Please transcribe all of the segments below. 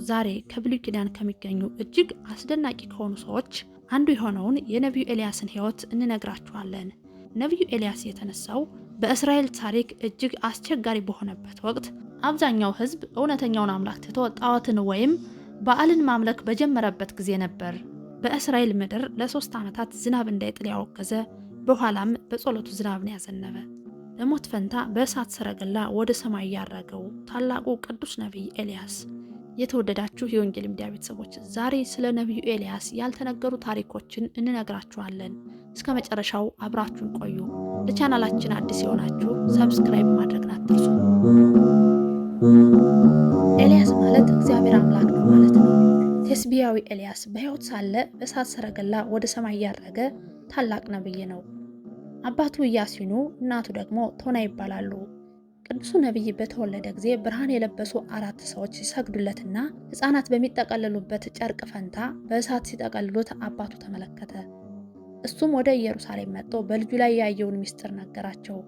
ዛሬ ከብሉይ ኪዳን ከሚገኙ እጅግ አስደናቂ ከሆኑ ሰዎች አንዱ የሆነውን የነቢዩ ኤልያስን ሕይወት እንነግራችኋለን። ነቢዩ ኤልያስ የተነሳው በእስራኤል ታሪክ እጅግ አስቸጋሪ በሆነበት ወቅት አብዛኛው ሕዝብ እውነተኛውን አምላክ ትቶ ጣዖትን ወይም በዓልን ማምለክ በጀመረበት ጊዜ ነበር። በእስራኤል ምድር ለ3 ዓመታት ዝናብ እንዳይጥል ያወገዘ፣ በኋላም በጸሎቱ ዝናብን ያዘነበ፣ ለሞት ፈንታ በእሳት ሰረገላ ወደ ሰማይ ያረገው ታላቁ ቅዱስ ነቢይ ኤልያስ። የተወደዳችሁ የወንጌል ሚዲያ ቤተሰቦች ዛሬ ስለ ነቢዩ ኤልያስ ያልተነገሩ ታሪኮችን እንነግራችኋለን። እስከ መጨረሻው አብራችሁን ቆዩ። ለቻናላችን አዲስ የሆናችሁ ሰብስክራይብ ማድረግን አትርሱ። ኤልያስ ማለት እግዚአብሔር አምላክ ነው ማለት ነው። ቴስቢያዊ ኤልያስ በሕይወት ሳለ በእሳት ሰረገላ ወደ ሰማይ ያረገ ታላቅ ነቢይ ነው። አባቱ ኢያሲኑ እናቱ ደግሞ ቶና ይባላሉ። ቅዱሱ ነቢይ በተወለደ ጊዜ ብርሃን የለበሱ 4 ሰዎች ሲሰግዱለትና ሕፃናት በሚጠቀለሉበት ጨርቅ ፈንታ በእሳት ሲጠቀልሉት አባቱ ተመለከተ። እሱም ወደ ኢየሩሳሌም መጥቶ በልጁ ላይ ያየውን ምስጢር ነገራቸው።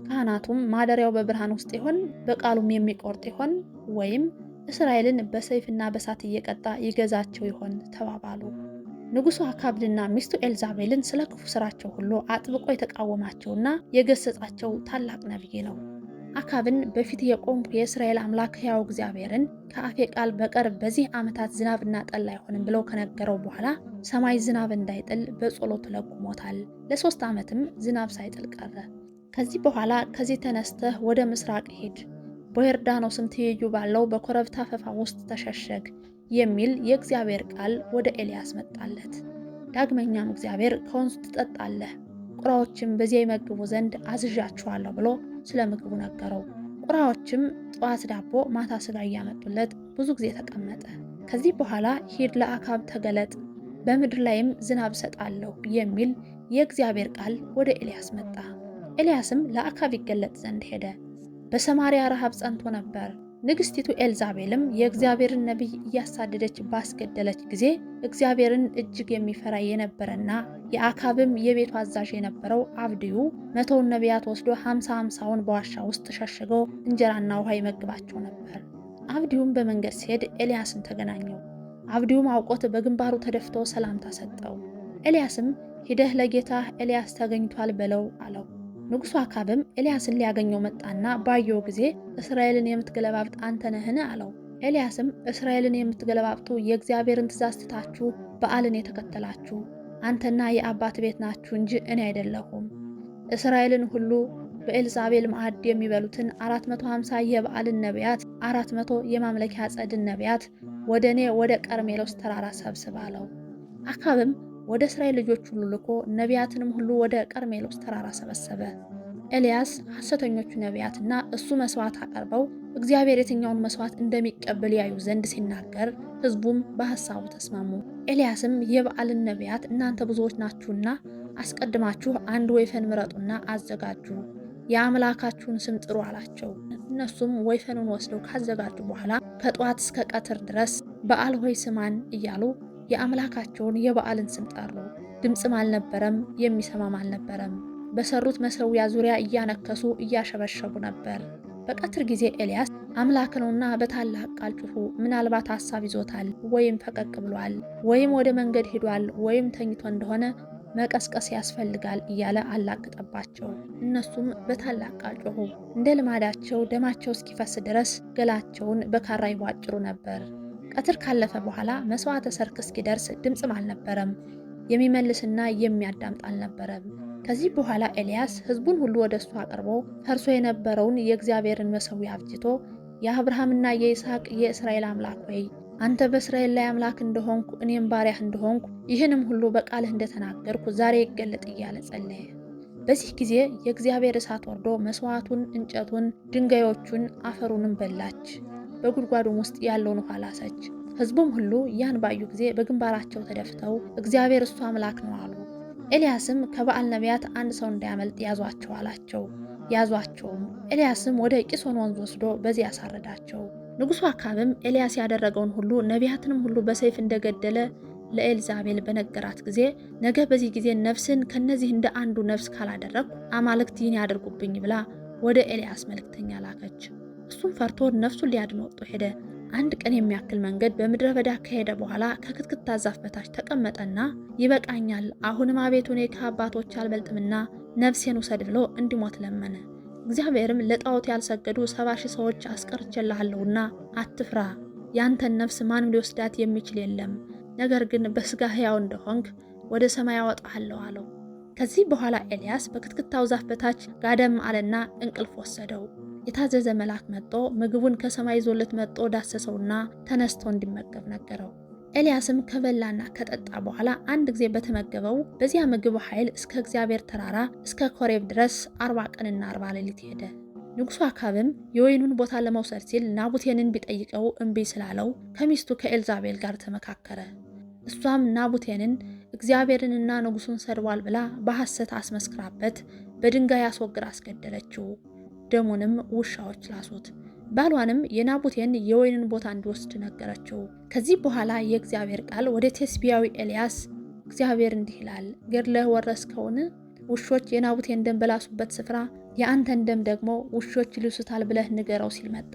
ካህናቱም ማደሪያው በብርሃን ውስጥ ይሆን፣ በቃሉም የሚቆርጥ ይሆን፣ ወይም እስራኤልን በሰይፍና በእሳት እየቀጣ ይገዛቸው ይሆን ተባባሉ። ንጉሡ አካብድና ሚስቱ ኤልዛቤልን ስለ ክፉ ስራቸው ሁሉ አጥብቆ የተቃወማቸውና የገሰጻቸው ታላቅ ነቢይ ነው። አካብን በፊት የቆምኩ የእስራኤል አምላክ ሕያው እግዚአብሔርን ከአፌ ቃል በቀር በዚህ ዓመታት ዝናብና ጠል አይሆንም ብለው ከነገረው በኋላ ሰማይ ዝናብ እንዳይጥል በጸሎቱ ለጉሞታል። ለ3 ዓመትም ዝናብ ሳይጥል ቀረ። ከዚህ በኋላ ከዚህ ተነስተህ ወደ ምስራቅ ሂድ፣ በዮርዳኖስም ትይዩ ባለው በኮረብታ ፈፋ ውስጥ ተሸሸግ የሚል የእግዚአብሔር ቃል ወደ ኤልያስ መጣለት። ዳግመኛም እግዚአብሔር ከወንዙ ትጠጣለህ፣ ቁራዎችም በዚያ ይመግቡ ዘንድ አዝዣችኋለሁ ብሎ ስለ ምግቡ ነገረው። ቁራዎችም ጠዋት ዳቦ ማታ ስጋ እያመጡለት ብዙ ጊዜ ተቀመጠ። ከዚህ በኋላ ሂድ ለአካብ ተገለጥ፣ በምድር ላይም ዝናብ ሰጣለሁ የሚል የእግዚአብሔር ቃል ወደ ኤልያስ መጣ። ኤልያስም ለአካብ ይገለጥ ዘንድ ሄደ። በሰማርያ ረሃብ ጸንቶ ነበር። ንግስቲቱ ኤልዛቤልም የእግዚአብሔርን ነቢይ እያሳደደች ባስገደለች ጊዜ እግዚአብሔርን እጅግ የሚፈራ የነበረና የአካብም የቤቱ አዛዥ የነበረው አብድዩ 100 ነቢያት ወስዶ 50 በዋሻ ውስጥ ሸሽገው እንጀራና ውሃ ይመግባቸው ነበር። አብድዩም በመንገድ ሲሄድ ኤልያስን ተገናኘው። አብድዩም አውቆት በግንባሩ ተደፍቶ ሰላምታ ሰጠው። ኤልያስም ሂደህ ለጌታ ኤልያስ ተገኝቷል በለው አለው። ንጉሡ አካብም ኤልያስን ሊያገኘው መጣና ባየው ጊዜ እስራኤልን የምትገለባብጥ አንተ ነህን አለው። ኤልያስም እስራኤልን የምትገለባብጡ የእግዚአብሔርን ትእዛዝ ትታችሁ በዓልን የተከተላችሁ አንተና የአባት ቤት ናችሁ እንጂ እኔ አይደለሁም። እስራኤልን ሁሉ በኤልዛቤል ማዕድ የሚበሉትን 450 የበዓልን ነቢያት 400 የማምለኪያ ጸድን ነቢያት ወደ እኔ ወደ ቀርሜሎስ ተራራ ሰብስብ አለው። አካብም ወደ እስራኤል ልጆች ሁሉ ልኮ ነቢያትንም ሁሉ ወደ ቀርሜሎስ ተራራ ሰበሰበ። ኤልያስ ሐሰተኞቹ ነቢያትና እሱ መስዋዕት አቀርበው እግዚአብሔር የትኛውን መስዋዕት እንደሚቀበል ያዩ ዘንድ ሲናገር ሕዝቡም በሐሳቡ ተስማሙ። ኤልያስም የበዓልን ነቢያት እናንተ ብዙዎች ናችሁና አስቀድማችሁ አንድ ወይፈን ምረጡና አዘጋጁ፣ የአምላካችሁን ስም ጥሩ አላቸው። እነሱም ወይፈኑን ወስደው ካዘጋጁ በኋላ ከጠዋት እስከ ቀትር ድረስ በዓል ሆይ ስማን እያሉ የአምላካቸውን የበዓልን ስም ጠሩ። ድምፅም አልነበረም፣ የሚሰማም አልነበረም። በሰሩት መሠዊያ ዙሪያ እያነከሱ እያሸበሸቡ ነበር። በቀትር ጊዜ ኤልያስ አምላክ ነውና በታላቅ ቃል ጩኹ፣ ምናልባት ሐሳብ ይዞታል፣ ወይም ፈቀቅ ብሏል፣ ወይም ወደ መንገድ ሄዷል፣ ወይም ተኝቶ እንደሆነ መቀስቀስ ያስፈልጋል እያለ አላገጠባቸው። እነሱም በታላቅ ቃል ጮኹ። እንደ ልማዳቸው ደማቸው እስኪፈስ ድረስ ገላቸውን በካራ ይቧጭሩ ነበር። ቀትር ካለፈ በኋላ መስዋዕተ ሰርክ እስኪደርስ ድምፅም አልነበረም፣ የሚመልስና የሚያዳምጥ አልነበረም። ከዚህ በኋላ ኤልያስ ሕዝቡን ሁሉ ወደ እሱ አቅርቦ ፈርሶ የነበረውን የእግዚአብሔርን መሠዊያ አብጅቶ የአብርሃምና የይስሐቅ የእስራኤል አምላክ ሆይ አንተ በእስራኤል ላይ አምላክ እንደሆንኩ እኔም ባሪያህ እንደሆንኩ ይህንም ሁሉ በቃልህ እንደተናገርኩ ዛሬ ይገለጥ እያለ ጸለየ። በዚህ ጊዜ የእግዚአብሔር እሳት ወርዶ መስዋዕቱን፣ እንጨቱን፣ ድንጋዮቹን፣ አፈሩንም በላች። በጉድጓዱም ውስጥ ያለውን ውሃ ላሰች። ሕዝቡም ሁሉ ያን ባዩ ጊዜ በግንባራቸው ተደፍተው እግዚአብሔር እሱ አምላክ ነው አሉ። ኤልያስም ከበዓል ነቢያት አንድ ሰው እንዳያመልጥ ያዟቸው አላቸው። ያዟቸውም። ኤልያስም ወደ ቂሶን ወንዝ ወስዶ በዚያ አሳረዳቸው። ንጉሡ አካብም ኤልያስ ያደረገውን ሁሉ ነቢያትንም ሁሉ በሰይፍ እንደገደለ ለኤልዛቤል በነገራት ጊዜ ነገ በዚህ ጊዜ ነፍስን ከነዚህ እንደ አንዱ ነፍስ ካላደረኩ አማልክት ይህን ያደርጉብኝ ብላ ወደ ኤልያስ መልእክተኛ ላከች። እሱም ፈርቶ ነፍሱን ሊያድን ወጥቶ ሄደ። አንድ ቀን የሚያክል መንገድ በምድረ በዳ ከሄደ በኋላ ከክትክታ ዛፍ በታች ተቀመጠና ይበቃኛል፣ አሁንም አቤቱ እኔ ከአባቶች አልበልጥምና ነፍሴን ውሰድ ብሎ እንዲሞት ለመነ። እግዚአብሔርም ለጣዖት ያልሰገዱ 70,000 ሰዎች አስቀርቼልሃለሁና አትፍራ፣ ያንተን ነፍስ ማንም ሊወስዳት የሚችል የለም፣ ነገር ግን በስጋ ሕያው እንደሆንክ ወደ ሰማይ አወጣሃለሁ አለው። ከዚህ በኋላ ኤልያስ በክትክታው ዛፍ በታች ጋደም አለና እንቅልፍ ወሰደው። የታዘዘ መልአክ መጥቶ ምግቡን ከሰማይ ይዞለት መጥቶ ዳሰሰውና ተነስቶ እንዲመገብ ነገረው። ኤልያስም ከበላና ከጠጣ በኋላ አንድ ጊዜ በተመገበው በዚያ ምግብ ኃይል እስከ እግዚአብሔር ተራራ እስከ ኮሬብ ድረስ 40 ቀንና 40 ሌሊት ሄደ። ንጉሡ አካብም የወይኑን ቦታ ለመውሰድ ሲል ናቡቴንን ቢጠይቀው እምቢ ስላለው ከሚስቱ ከኤልዛቤል ጋር ተመካከረ። እሷም ናቡቴንን እግዚአብሔርንና ንጉሡን ሰድቧል ብላ በሐሰት አስመስክራበት በድንጋይ አስወግራ አስገደለችው። ደሙንም ውሻዎች ላሱት። ባሏንም የናቡቴን የወይንን ቦታ እንዲወስድ ነገረችው። ከዚህ በኋላ የእግዚአብሔር ቃል ወደ ቴስቢያዊ ኤልያስ እግዚአብሔር እንዲህ ይላል፣ ገድለህ ወረስከውን? ውሾች የናቡቴን ደም በላሱበት ስፍራ የአንተን ደም ደግሞ ውሾች ይልሱታል ብለህ ንገረው ሲል መጣ።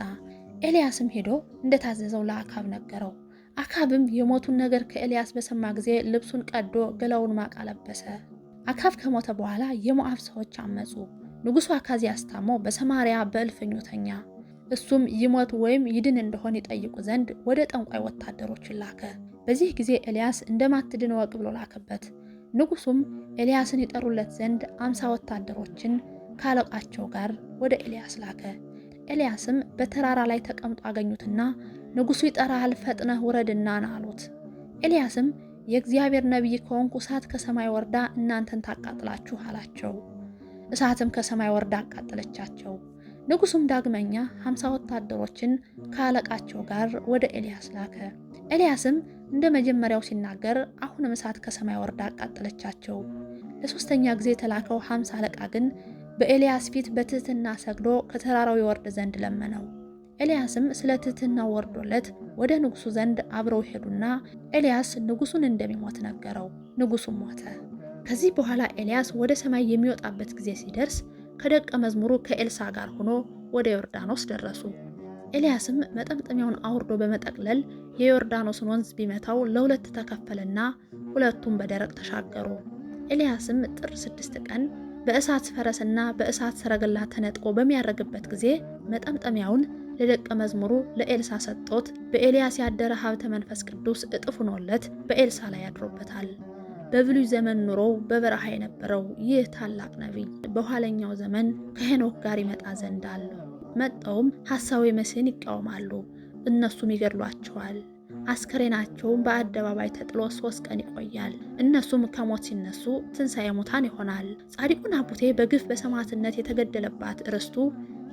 ኤልያስም ሄዶ እንደታዘዘው ለአካብ ነገረው። አካብም የሞቱን ነገር ከኤልያስ በሰማ ጊዜ ልብሱን ቀዶ ገላውን ማቅ አለበሰ። አካብ ከሞተ በኋላ የሞዓብ ሰዎች አመፁ። ንጉሡ አካዝያስ ታሞ በሰማርያ በእልፍኙ ተኛ። እሱም ይሞት ወይም ይድን እንደሆን ይጠይቁ ዘንድ ወደ ጠንቋይ ወታደሮችን ላከ። በዚህ ጊዜ ኤልያስ እንደማትድን ወቅ ብሎ ላከበት። ንጉሡም ኤልያስን ይጠሩለት ዘንድ 50 ወታደሮችን ካለቃቸው ጋር ወደ ኤልያስ ላከ። ኤልያስም በተራራ ላይ ተቀምጦ አገኙትና ንጉሡ ይጠራሃል፣ ፈጥነህ ውረድና ና አሉት። ኤልያስም የእግዚአብሔር ነቢይ ከሆንኩ እሳት ከሰማይ ወርዳ እናንተን ታቃጥላችሁ አላቸው። እሳትም ከሰማይ ወርዳ አቃጠለቻቸው። ንጉሡም ዳግመኛ 50 ወታደሮችን ከአለቃቸው ጋር ወደ ኤልያስ ላከ። ኤልያስም እንደ መጀመሪያው ሲናገር አሁንም እሳት ከሰማይ ወርዳ አቃጠለቻቸው። ለሶስተኛ ጊዜ የተላከው 50 አለቃ ግን በኤልያስ ፊት በትህትና ሰግዶ ከተራራው ይወርድ ዘንድ ለመነው። ኤልያስም ስለ ትህትናው ወርዶለት ወደ ንጉሡ ዘንድ አብረው ሄዱና ኤልያስ ንጉሡን እንደሚሞት ነገረው። ንጉሡም ሞተ። ከዚህ በኋላ ኤልያስ ወደ ሰማይ የሚወጣበት ጊዜ ሲደርስ ከደቀ መዝሙሩ ከኤልሳ ጋር ሆኖ ወደ ዮርዳኖስ ደረሱ። ኤልያስም መጠምጠሚያውን አውርዶ በመጠቅለል የዮርዳኖስን ወንዝ ቢመታው ለሁለት ተከፈለና ሁለቱም በደረቅ ተሻገሩ። ኤልያስም ጥር 6 ቀን በእሳት ፈረስና በእሳት ሰረገላ ተነጥቆ በሚያረግበት ጊዜ መጠምጠሚያውን ለደቀ መዝሙሩ ለኤልሳ ሰጥቶት በኤልያስ ያደረ ሀብተ መንፈስ ቅዱስ እጥፍ ሆኖለት በኤልሳ ላይ ያድሮበታል። በብሉይ ዘመን ኑሮው በበረሃ የነበረው ይህ ታላቅ ነቢይ በኋለኛው ዘመን ከሄኖክ ጋር ይመጣ ዘንድ አለው። መጣውም ሐሳዊ መሲህን ይቃወማሉ፣ እነሱም ይገድሏቸዋል። አስከሬናቸውም በአደባባይ ተጥሎ 3 ቀን ይቆያል። እነሱም ከሞት ሲነሱ ትንሣኤ ሙታን ይሆናል። ጻድቁ ናቡቴ በግፍ በሰማዕትነት የተገደለባት ርስቱ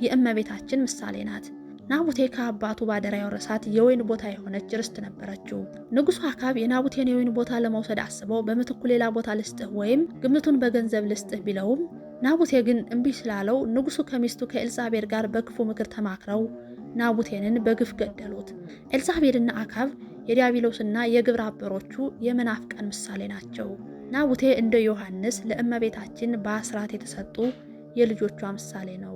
የእመቤታችን ምሳሌ ናት። ናቡቴ ከአባቱ ባደራ የወረሳት የወይን ቦታ የሆነች ርስት ነበረችው። ንጉሡ አካብ የናቡቴን የወይን ቦታ ለመውሰድ አስበው በምትኩ ሌላ ቦታ ልስጥህ ወይም ግምቱን በገንዘብ ልስጥህ ቢለውም ናቡቴ ግን እምቢ ስላለው ንጉሡ ከሚስቱ ከኤልዛቤል ጋር በክፉ ምክር ተማክረው ናቡቴንን በግፍ ገደሉት። ኤልዛቤልና አካብ የዲያብሎስና የግብረ አበሮቹ የመናፍቃን ምሳሌ ናቸው። ናቡቴ እንደ ዮሐንስ ለእመቤታችን በአስራት የተሰጡ የልጆቿ ምሳሌ ነው።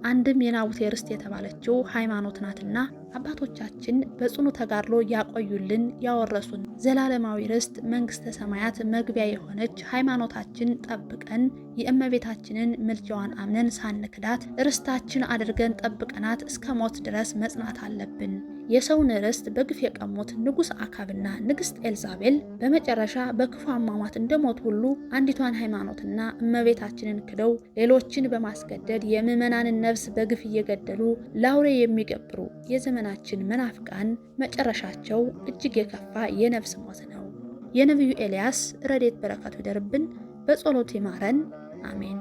አንድም የናቡቴ ርስት የተባለችው ሃይማኖት ናትና አባቶቻችን በጽኑ ተጋድሎ ያቆዩልን ያወረሱን ዘላለማዊ ርስት መንግስተ ሰማያት መግቢያ የሆነች ሃይማኖታችን ጠብቀን የእመቤታችንን ምልጃዋን አምነን ሳንክዳት ርስታችን አድርገን ጠብቀናት እስከ ሞት ድረስ መጽናት አለብን። የሰውን ርስት በግፍ የቀሙት ንጉሥ አካብና ንግሥት ኤልዛቤል በመጨረሻ በክፉ አሟሟት እንደሞት ሁሉ አንዲቷን ሃይማኖትና እመቤታችንን ክደው ሌሎችን በማስገደድ የምዕመናንን ነፍስ በግፍ እየገደሉ ለአውሬ የሚገብሩ የዘመናችን መናፍቃን መጨረሻቸው እጅግ የከፋ የነፍስ ሞት ነው። የነቢዩ ኤልያስ ረድኤት በረከቱ ይደርብን፣ በጸሎቱ ይማረን፣ አሜን።